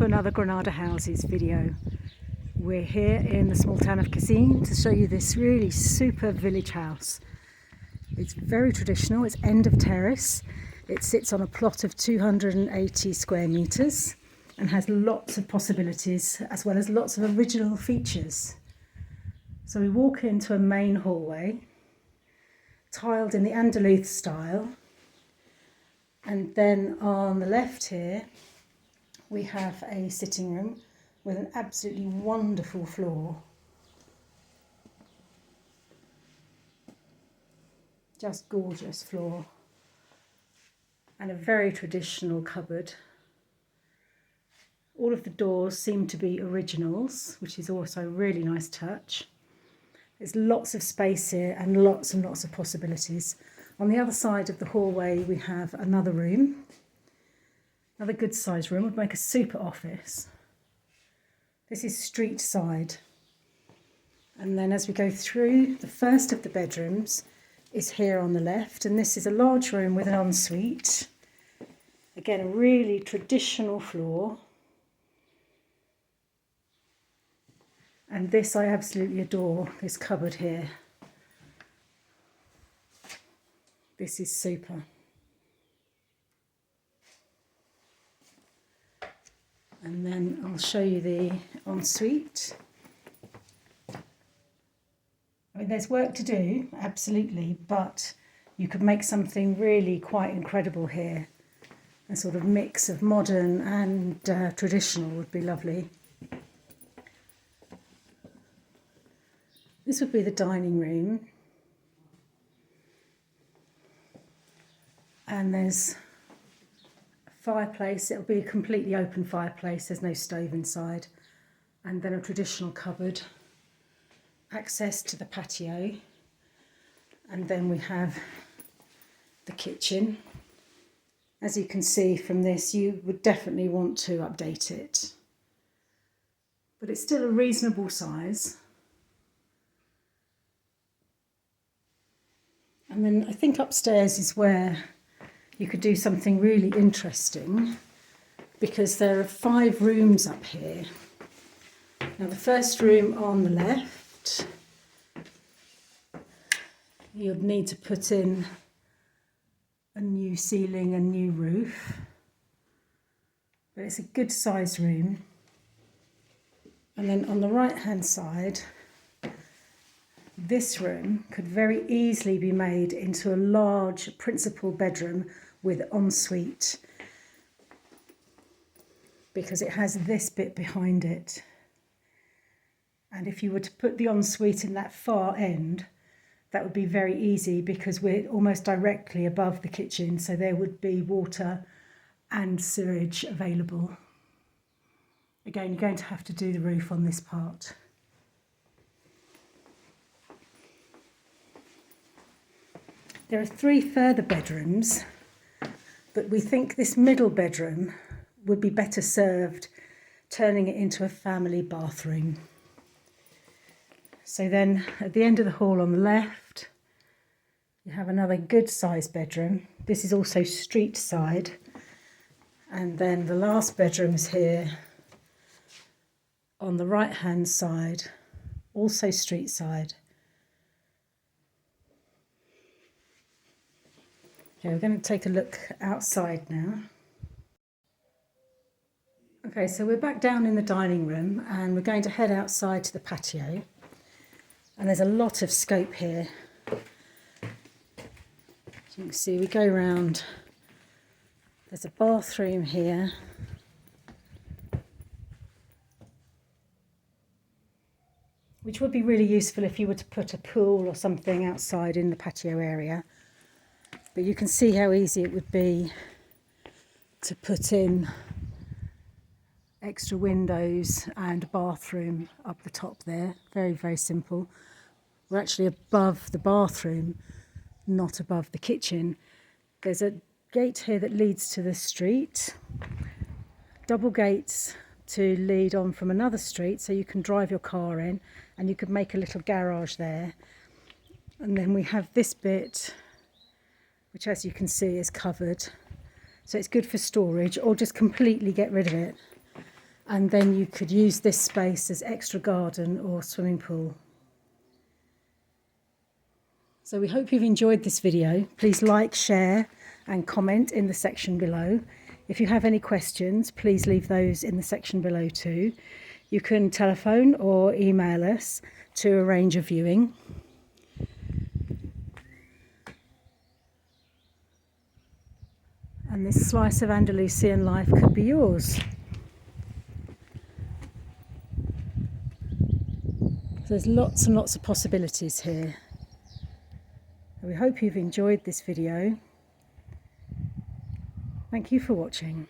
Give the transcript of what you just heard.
another Granada Houses video. We're here in the small town of CACIN to show you this really super village house. It's very traditional, it's end of terrace. It sits on a plot of 280 square metres and has lots of possibilities as well as lots of original features. So we walk into a main hallway, tiled in the Andalusian style, and then on the left here we have a sitting room with an absolutely wonderful floor. Just gorgeous floor. And a very traditional cupboard. All of the doors seem to be originals, which is also a really nice touch. There's lots of space here and lots of possibilities. On the other side of the hallway we have another room. Another good sized room, would make a super office. This is street side. And then as we go through, the first of the bedrooms is here on the left, and this is a large room with an ensuite. Again, a really traditional floor. And this I absolutely adore, this cupboard here. This is super. And then I'll show you the ensuite. I mean, there's work to do, absolutely, but you could make something really quite incredible here. A sort of mix of modern and traditional would be lovely. This would be the dining room. And there's fireplace. It'll be a completely open fireplace, there's no stove inside, and then a traditional cupboard, access to the patio, and then we have the kitchen. As you can see from this, you would definitely want to update it, but it's still a reasonable size. And then I think upstairs is where you could do something really interesting, because there are 5 rooms up here. Now the first room on the left, you'd need to put in a new ceiling and new roof, but it's a good sized room. And then on the right hand side, this room could very easily be made into a large principal bedroom with ensuite, because it has this bit behind it. And if you were to put the ensuite in that far end, that would be very easy, because we're almost directly above the kitchen, so there would be water and sewage available. Again, you're going to have to do the roof on this part. There are 3 further bedrooms, but we think this middle bedroom would be better served turning it into a family bathroom. So then at the end of the hall on the left, you have another good sized bedroom. This is also street side. And then the last bedroom is here on the right hand side, also street side. Okay, we're going to take a look outside now. Okay, so we're back down in the dining room and we're going to head outside to the patio. And there's a lot of scope here. As you can see, we go round. There's a bathroom here. Which would be really useful if you were to put a pool or something outside in the patio area. But you can see how easy it would be to put in extra windows and a bathroom up the top there. Very, very simple. We're actually above the bathroom, not above the kitchen. There's a gate here that leads to the street. Double gates to lead on from another street, so you can drive your car in, and you could make a little garage there. And then we have this bit, which as you can see is covered, so it's good for storage, or just completely get rid of it and then you could use this space as extra garden or swimming pool. So we hope you've enjoyed this video. Please like, share and comment in the section below. If you have any questions, please leave those in the section below too. You can telephone or email us to arrange a viewing. And this slice of Andalusian life could be yours. There's lots and lots of possibilities here. We hope you've enjoyed this video. Thank you for watching.